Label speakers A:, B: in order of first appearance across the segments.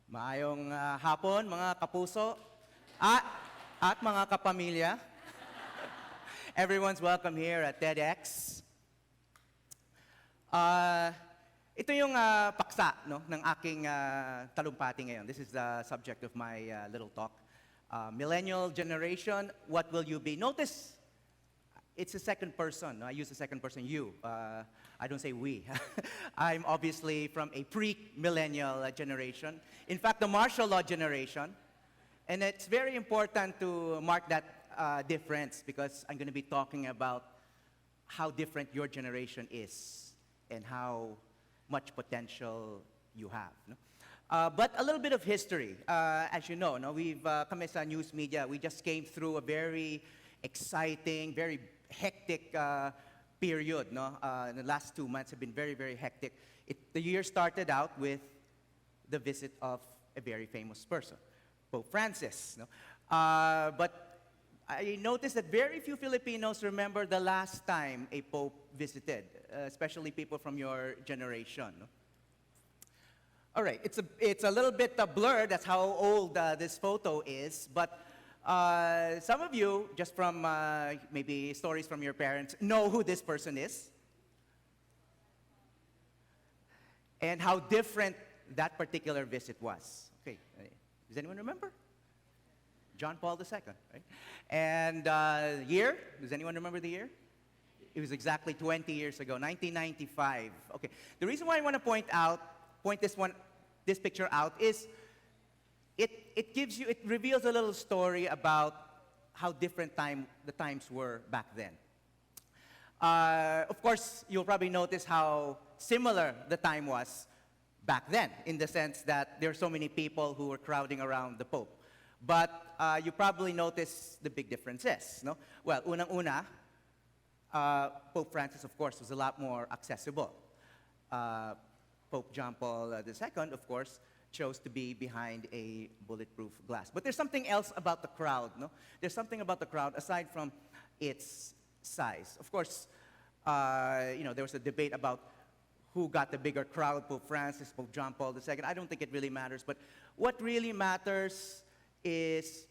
A: Maayong hapon, mga kapuso at mga kapamilya. Everyone's welcome here at TEDx. Ito yung paksa ng aking talumpati ngayon. This is the subject of my little talk. Millennial generation, what will you be? Notice, it's a second person. No? I use the second person, you. I don't say we. I'm obviously from a pre-millennial generation. In fact, the martial law generation. And it's very important to mark that difference because I'm going to be talking about how different your generation is and how much potential you have. No? But a little bit of history. As you know, we've come as a news media. We just came through a very exciting, very hectic period. The last 2 months have been very, very hectic. The year started out with the visit of a very famous person, Pope Francis. But I noticed that very few Filipinos remember the last time a pope visited, especially people from your generation. All right, it's a little bit blurred. That's how old this photo is. But some of you, just from maybe stories from your parents, know who this person is and how different that particular visit was. Okay, does anyone remember? John Paul II, right? And year, does anyone remember the year? It was exactly 20 years ago, 1995. Okay, the reason why I want to point this picture out is it reveals a little story about how different the times were back then. Of course, you'll probably notice how similar the time was back then, in the sense that there are so many people who were crowding around the Pope. But you probably notice the big differences. No? Well, unang-una, Pope Francis, of course, was a lot more accessible. Pope John Paul II, of course, chose to be behind a bulletproof glass. But there's something else about the crowd. No? There's something about the crowd aside from its size. Of course, there was a debate about who got the bigger crowd, Pope Francis, Pope John Paul II. I don't think it really matters. But what really matters is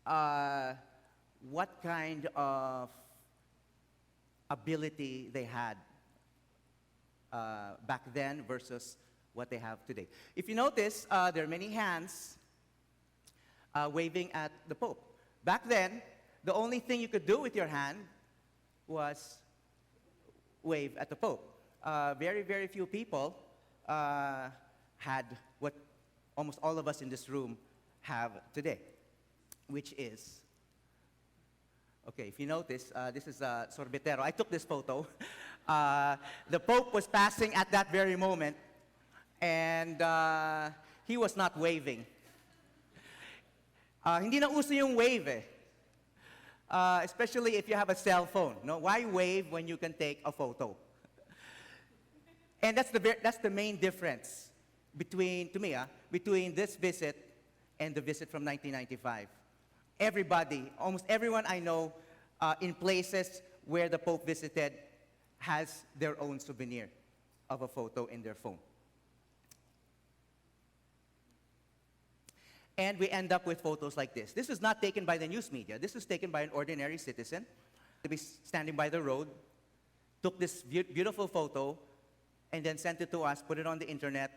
A: what kind of ability they had back then versus what they have today. If you notice, there are many hands waving at the Pope. Back then, the only thing you could do with your hand was wave at the Pope. Very, very few people had what almost all of us in this room have today, which is, okay, if you notice, this is Sorbetero. I took this photo. The Pope was passing at that very moment, and he was not waving. Hindi na uso yung wave eh. Especially if you have a cell phone. No? Why wave when you can take a photo? And that's the main difference between this visit and the visit from 1995. Everybody, almost everyone I know in places where the Pope visited has their own souvenir of a photo in their phone. And we end up with photos like this. This was not taken by the news media. This was taken by an ordinary citizen. To be standing by the road, took this beautiful photo, and then sent it to us, put it on the internet,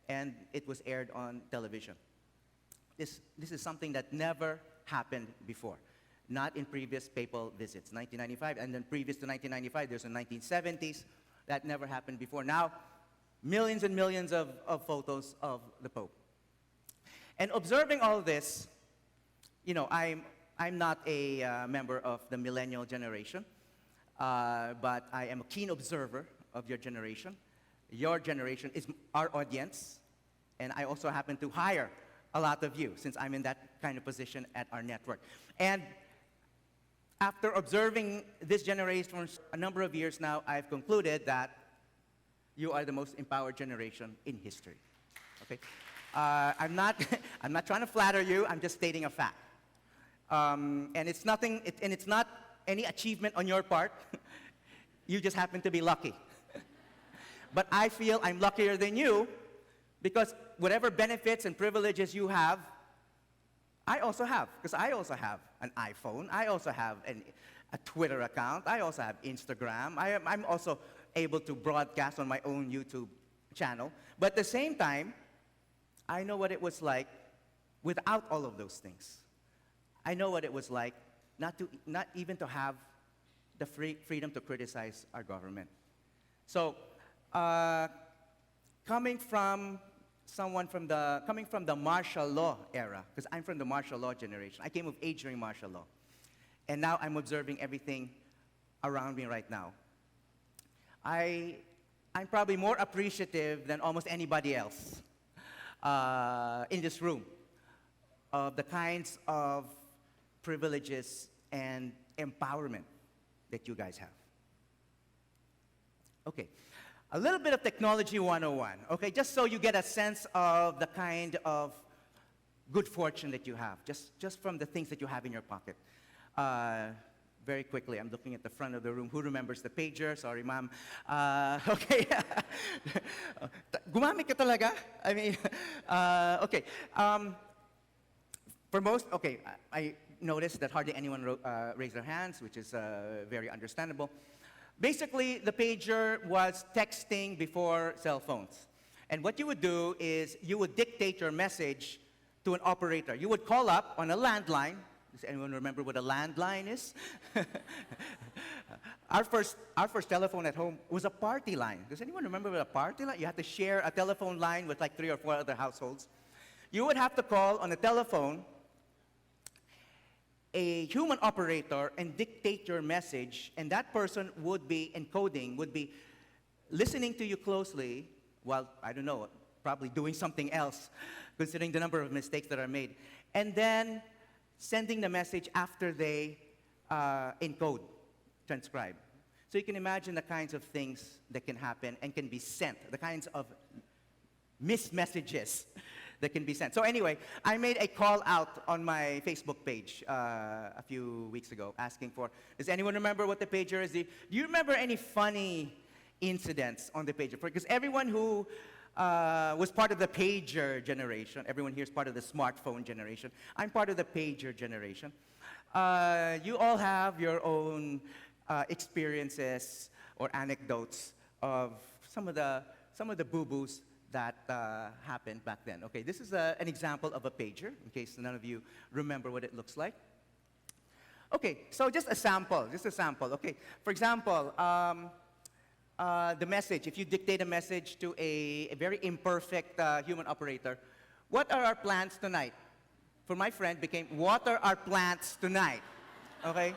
A: and it was aired on television. This is something that never happened before. Not in previous papal visits, 1995, and then previous to 1995, there's the 1970s. That never happened before. Now, millions and millions of photos of the Pope. And observing all this, I'm not a member of the millennial generation, but I am a keen observer of your generation. Your generation is our audience, and I also happen to hire a lot of you since I'm in that kind of position at our network. And after observing this generation for a number of years now, I've concluded that you are the most empowered generation in history. Okay? I'm not trying to flatter you. I'm just stating a fact. And it's not any achievement on your part. You just happen to be lucky. But I feel I'm luckier than you because whatever benefits and privileges you have, I also have, because I also have an iPhone. I also have a Twitter account. I also have Instagram. I'm also able to broadcast on my own YouTube channel. But at the same time, I know what it was like without all of those things. I know what it was like not even to have the freedom to criticize our government. So, coming from the martial law era, because I'm from the martial law generation. I came of age during martial law. And now I'm observing everything around me right now. I'm probably more appreciative than almost anybody else in this room of the kinds of privileges and empowerment that you guys have. Okay. A little bit of technology 101, okay? Just so you get a sense of the kind of good fortune that you have, just from the things that you have in your pocket. Very quickly, I'm looking at the front of the room. Who remembers the pager? Sorry, ma'am. Okay. Gumamit ka talaga? I mean, okay. For most, okay, I noticed that hardly anyone raised their hands, which is very understandable. Basically, the pager was texting before cell phones. And what you would do is you would dictate your message to an operator. You would call up on a landline. Does anyone remember what a landline is? Our first telephone at home was a party line. Does anyone remember what a party line? You had to share a telephone line with like 3 or 4 other households. You would have to call on a telephone a human operator and dictate your message, and that person would be encoding, would be listening to you closely while, I don't know, probably doing something else, considering the number of mistakes that are made, and then sending the message after they encode, transcribe. So you can imagine the kinds of things that can happen and can be sent, the kinds of missed messages that can be sent. So anyway, I made a call out on my Facebook page a few weeks ago asking for, does anyone remember what the pager is? Do you remember any funny incidents on the pager? Because everyone who was part of the pager generation, everyone here is part of the smartphone generation. I'm part of the pager generation. You all have your own experiences or anecdotes of some of the boo-boos that happened back then. Okay, this is an example of a pager, in case none of you remember what it looks like. Okay, so just a sample, okay. For example, the message, if you dictate a message to a very imperfect human operator, what are our plans tonight? For my friend became, what are our plans tonight? Okay?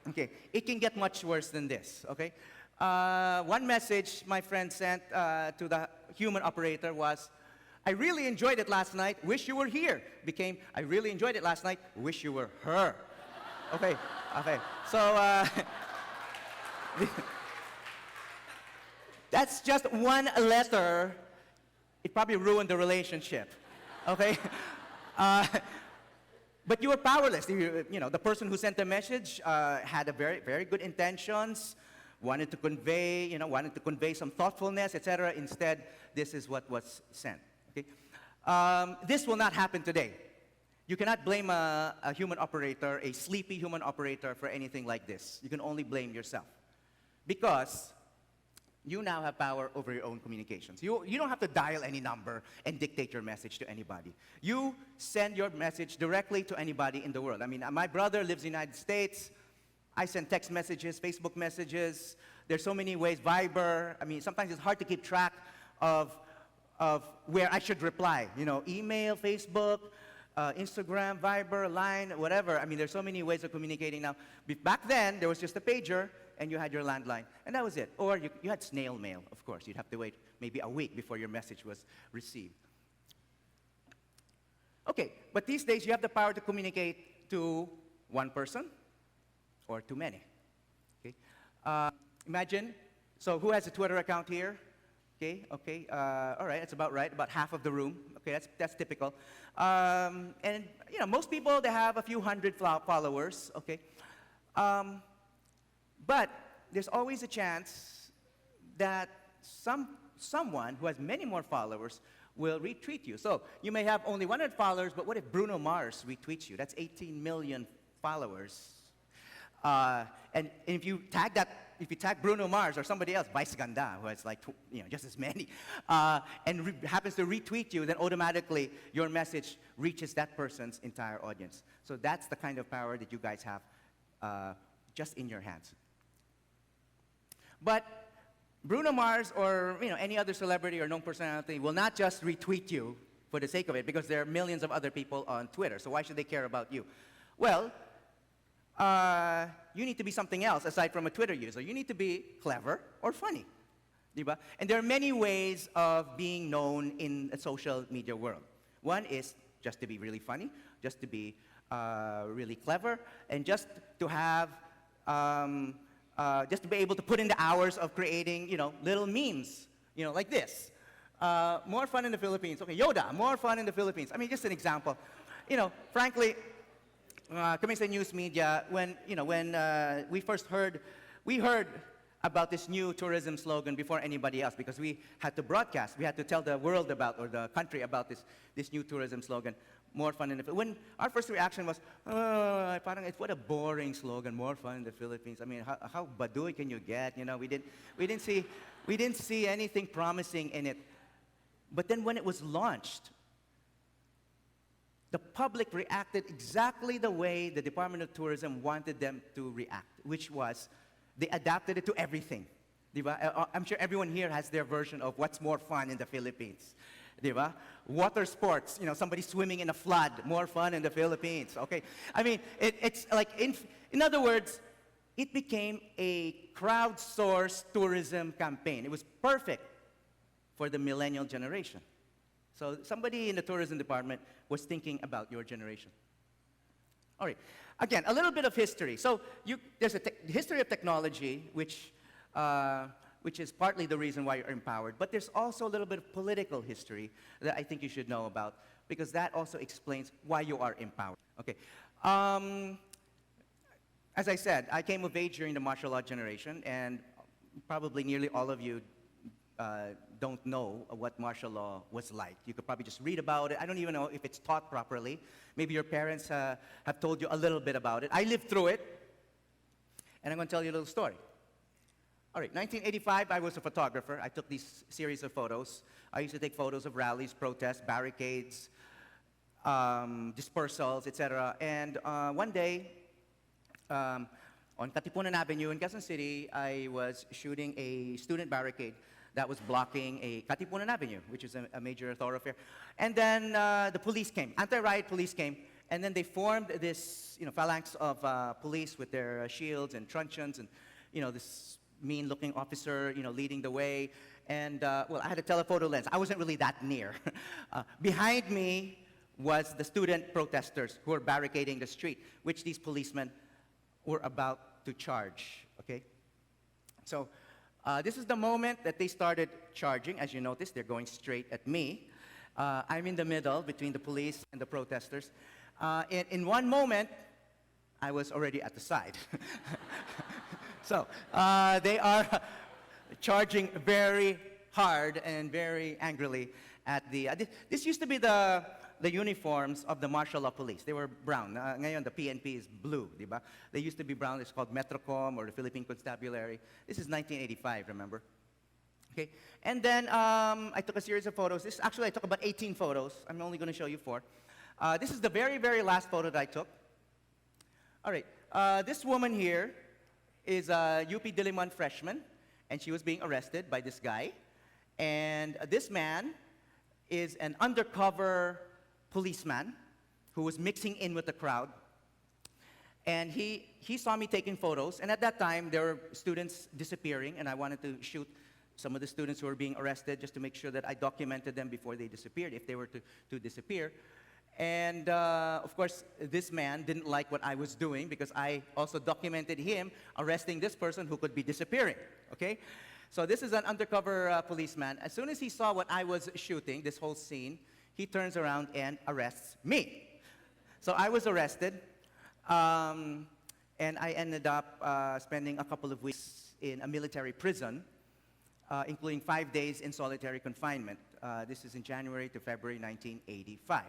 A: Okay, it can get much worse than this, okay? One message my friend sent to the human operator was, I really enjoyed it last night, wish you were here. Became, I really enjoyed it last night, wish you were her. Okay, okay. So, that's just one letter. It probably ruined the relationship, okay? But you were powerless. You know, the person who sent the message had a very, very good intentions, wanted to convey some thoughtfulness, etc. Instead, this is what was sent. Okay? This will not happen today. You cannot blame a human operator, a sleepy human operator, for anything like this. You can only blame yourself. Because you now have power over your own communications. You don't have to dial any number and dictate your message to anybody. You send your message directly to anybody in the world. I mean, my brother lives in the United States. I send text messages, Facebook messages. There's so many ways, Viber. I mean, sometimes it's hard to keep track of where I should reply. You know, email, Facebook, Instagram, Viber, Line, whatever. I mean, there's so many ways of communicating now. Back then, there was just a pager, and you had your landline, and that was it. Or you had snail mail, of course. You'd have to wait maybe a week before your message was received. Okay, but these days, you have the power to communicate to one person, or too many. Okay? Imagine, so who has a Twitter account here? Okay, okay, all right, that's about right, about half of the room. Okay, that's typical. And, you know, most people, they have a few hundred followers, okay? But there's always a chance that someone who has many more followers will retweet you. So you may have only 100 followers, but what if Bruno Mars retweets you? That's 18 million followers. And if you tag Bruno Mars or somebody else, Vice Ganda, who has like just as many, and happens to retweet you, then automatically your message reaches that person's entire audience. So that's the kind of power that you guys have just in your hands. But Bruno Mars or any other celebrity or known personality will not just retweet you for the sake of it, because there are millions of other people on Twitter. So why should they care about you? Well, you need to be something else aside from a Twitter user. You need to be clever or funny. Diba? And there are many ways of being known in a social media world. One is just to be really funny, just to be really clever, and just to have just to be able to put in the hours of creating, little memes, like this. More fun in the Philippines. Okay, Yoda, more fun in the Philippines. I mean, just an example. Frankly, coming to news media, when we first heard about this new tourism slogan before anybody else, because we had to broadcast, we had to tell the world about, or the country about this new tourism slogan. More fun in the Philippines. When our first reaction was, parang what a boring slogan, more fun in the Philippines. I mean, how baduy can you get? We didn't see anything promising in it. But then when it was launched, the public reacted exactly the way the Department of Tourism wanted them to react, which was they adapted it to everything. Diba? I'm sure everyone here has their version of what's more fun in the Philippines. Diba? Water sports, somebody swimming in a flood, more fun in the Philippines, okay? I mean, it's like, in other words, it became a crowdsourced tourism campaign. It was perfect for the millennial generation. So somebody in the tourism department was thinking about your generation. All right, again, a little bit of history. So there's a history of technology, which is partly the reason why you're empowered. But there's also a little bit of political history that I think you should know about, because that also explains why you are empowered. Okay. As I said, I came of age during the martial law generation, and probably nearly all of you don't know what martial law was like. You could probably just read about it. I don't even know if it's taught properly. Maybe your parents have told you a little bit about it. I lived through it, and I'm going to tell you a little story. All right, 1985, I was a photographer. I took these series of photos. I used to take photos of rallies, protests, barricades, dispersals, etc. And one day, on Katipunan Avenue in Quezon City, I was shooting a student barricade that was blocking a Katipunan Avenue, which is a major thoroughfare. And then the police came, anti-riot police came, and then they formed this phalanx of police with their shields and truncheons, and this mean-looking officer, leading the way. And, well, I had a telephoto lens. I wasn't really that near. Behind me was the student protesters who were barricading the street, which these policemen were about to charge, okay? So this is the moment that they started charging. As you notice, they're going straight at me. I'm in the middle between the police and the protesters. In one moment, I was already at the side. So they are charging very hard and very angrily at the... this used to be the uniforms of the martial law police. They were brown. Ngayon, the PNP is blue, diba? They used to be brown. It's called Metrocom or the Philippine Constabulary. This is 1985, remember? Okay. And then I took a series of photos. Actually, I took about 18 photos. I'm only going to show you 4. This is the very, very last photo that I took. All right. This woman here is a UP Diliman freshman, and she was being arrested by this guy. And this man is an undercover policeman who was mixing in with the crowd. And he saw me taking photos, and at that time, there were students disappearing, and I wanted to shoot some of the students who were being arrested just to make sure that I documented them before they disappeared, if they were to disappear. And, of course, this man didn't like what I was doing because I also documented him arresting this person who could be disappearing, okay? So this is an undercover policeman. As soon as he saw what I was shooting, this whole scene, he turns around and arrests me. So I was arrested, and I ended up spending a couple of weeks in a military prison, including 5 days in solitary confinement. This is in January to February 1985.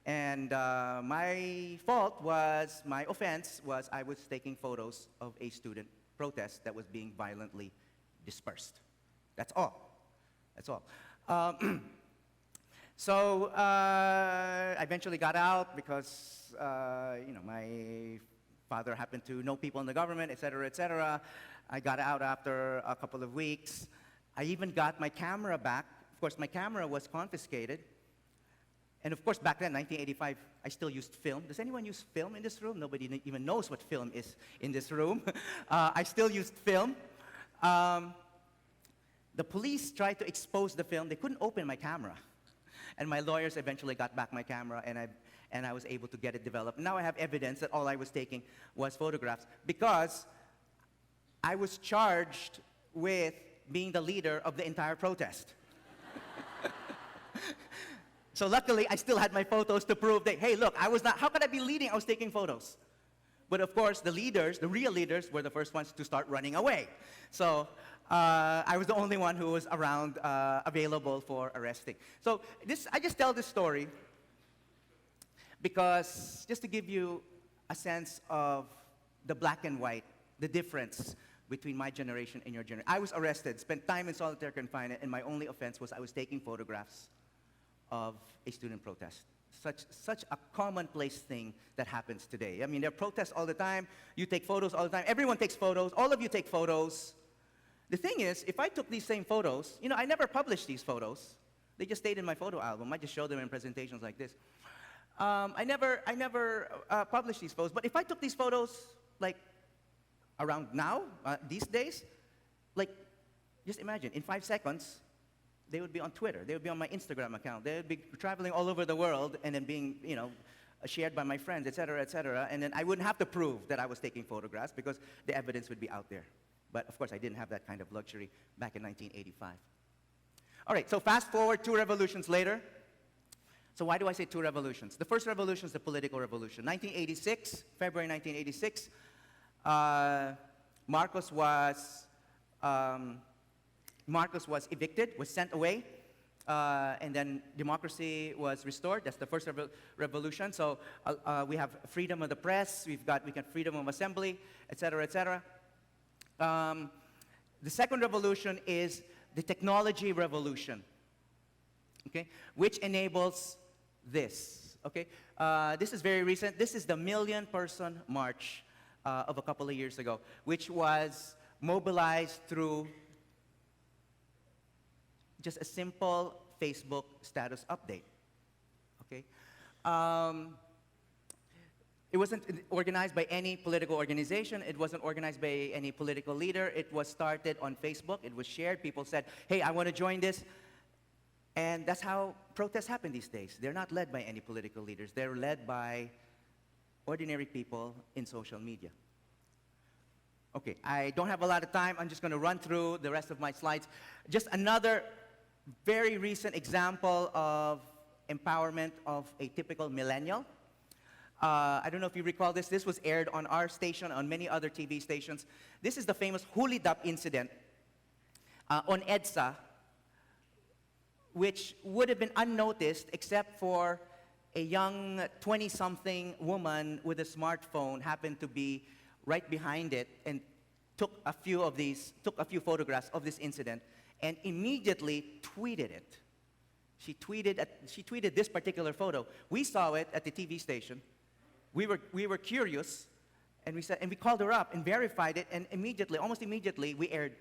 A: And my fault was, my offense was I was taking photos of a student protest that was being violently dispersed. That's all. That's all. So I eventually got out because, my father happened to know people in the government, et cetera, et cetera. I got out after a couple of weeks. I even got my camera back. Of course, my camera was confiscated. And of course, back then, 1985, I still used film. Does anyone use film in this room? Nobody even knows what film is in this room. I still used film. The police tried to expose the film. They couldn't open my camera. And my lawyers eventually got back my camera, and I was able to get it developed. Now I have evidence that all I was taking was photographs because I was charged with being the leader of the entire protest. So luckily, I still had my photos to prove that, hey, look, I was not, how could I be leading? I was taking photos. But of course, the leaders, the real leaders, were the first ones to start running away. So I was the only one who was around, available for arresting. So I just tell this story because just to give you a sense of the black and white, the difference between my generation and your generation. I was arrested, spent time in solitary confinement, and my only offense was I was taking photographs of a student protest. Such a commonplace thing that happens today. I mean, there are protests all the time. You take photos all the time. Everyone takes photos. All of you take photos. The thing is, if I took these same photos, I never published these photos. They just stayed in my photo album. I just show them in presentations like this. I never published these photos. But if I took these photos, like, around now, these days, like, just imagine, in 5 seconds, they would be on Twitter. They would be on my Instagram account. They would be traveling all over the world and then being, shared by my friends, et cetera, et cetera. And then I wouldn't have to prove that I was taking photographs because the evidence would be out there. But of course, I didn't have that kind of luxury back in 1985. All right, so fast forward 2 revolutions later. So why do I say 2 revolutions? The first revolution is the political revolution. 1986, February 1986, Marcos was evicted, was sent away, and then democracy was restored. That's the first revolution. So we have freedom of the press, we got freedom of assembly, et cetera, et cetera. The second revolution is the technology revolution, okay, which enables this, okay? This is very recent. This is the million-person march of a couple of years ago, which was mobilized through just a simple Facebook status update, okay? It wasn't organized by any political organization. It wasn't organized by any political leader. It was started on Facebook. It was shared. People said, hey, I want to join this. And that's how protests happen these days. They're not led by any political leaders. They're led by ordinary people in social media. Okay, I don't have a lot of time. I'm just going to run through the rest of my slides. Just another very recent example of empowerment of a typical millennial. I don't know if you recall this. This was aired on our station, on many other TV stations. This is the famous Hulidap incident on EDSA, which would have been unnoticed except for a young 20-something woman with a smartphone happened to be right behind it and took a few photographs of this incident and immediately tweeted it. She tweeted this particular photo. We saw it at the TV station. We were curious, and we called her up and verified it, and almost immediately, we aired.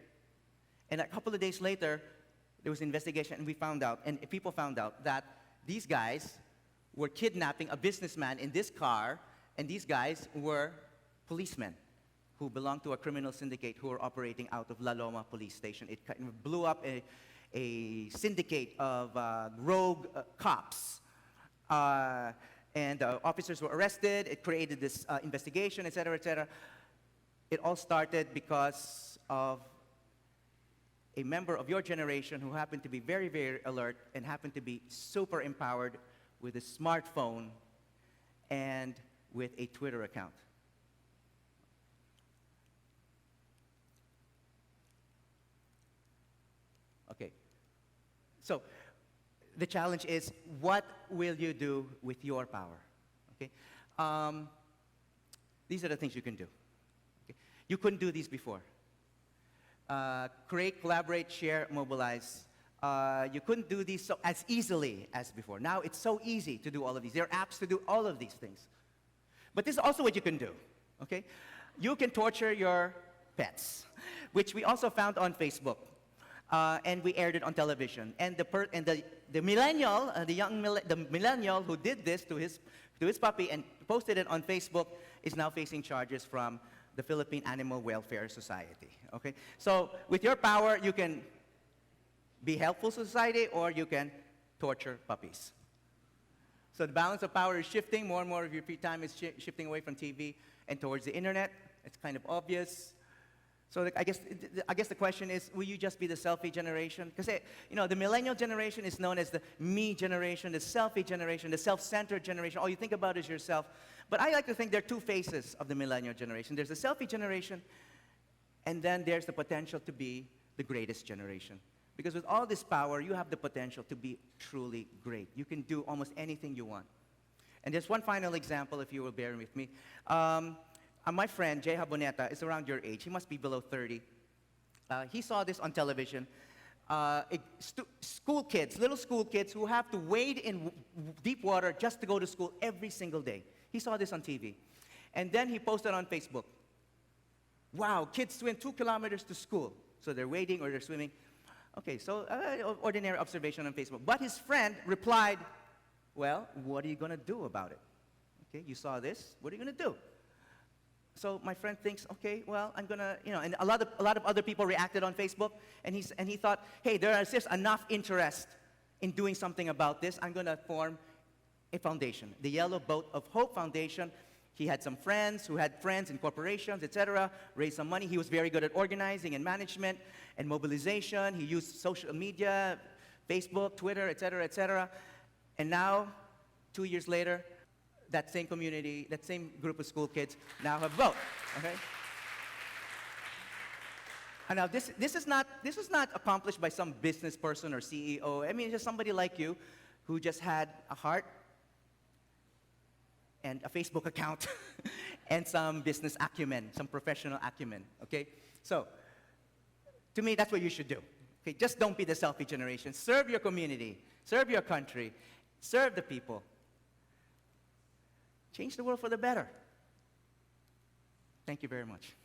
A: And a couple of days later, there was an investigation, and people found out that these guys were kidnapping a businessman in this car, and these guys were policemen who belonged to a criminal syndicate who were operating out of La Loma police station. It kind of blew up a syndicate of rogue cops. And officers were arrested. It created this investigation, et cetera, et cetera. It all started because of a member of your generation who happened to be very, very alert and happened to be super empowered with a smartphone and with a Twitter account. Okay. So the challenge is, what will you do with your power? Okay? These are the things you can do. Okay? You couldn't do these before. Create, collaborate, share, mobilize. You couldn't do these as easily as before. Now it's so easy to do all of these. There are apps to do all of these things. But this is also what you can do. Okay? You can torture your pets, which we also found on Facebook. And we aired it on television. And the millennial, the millennial who did this to his puppy and posted it on Facebook is now facing charges from the Philippine Animal Welfare Society. Okay, so with your power, you can be helpful to society, or you can torture puppies. So the balance of power is shifting. More and more of your free time is shifting away from TV and towards the internet. It's kind of obvious. So I guess the question is, will you just be the selfie generation? Because the millennial generation is known as the me generation, the selfie generation, the self-centered generation. All you think about is yourself. But I like to think there are two faces of the millennial generation. There's the selfie generation, and then there's the potential to be the greatest generation. Because with all this power, you have the potential to be truly great. You can do almost anything you want. And there's one final example, if you will bear with me. My friend, Jay Haboneta, is around your age. He must be below 30. He saw this on television. School kids, little school kids who have to wade in deep water just to go to school every single day. He saw this on TV. And then he posted on Facebook. Wow, kids swim 2 kilometers to school. So they're wading or they're swimming. Okay, so ordinary observation on Facebook. But his friend replied, well, what are you going to do about it? Okay, you saw this. What are you going to do? So my friend thinks, okay, well, I'm gonna, and a lot of other people reacted on Facebook, and he thought, hey, there is just enough interest in doing something about this. I'm gonna form a foundation, the Yellow Boat of Hope Foundation. He had some friends who had friends in corporations, etc., raised some money. He was very good at organizing and management and mobilization. He used social media, Facebook, Twitter, etc., etc. And now, 2 years later, that same community, that same group of school kids now have vote. Okay? And now this is not accomplished by some business person or CEO. I mean, it's just somebody like you who just had a heart and a Facebook account and some business acumen, some professional acumen. Okay? So, to me, that's what you should do. Okay? Just don't be the selfie generation. Serve your community, serve your country, serve the people. Change the world for the better. Thank you very much.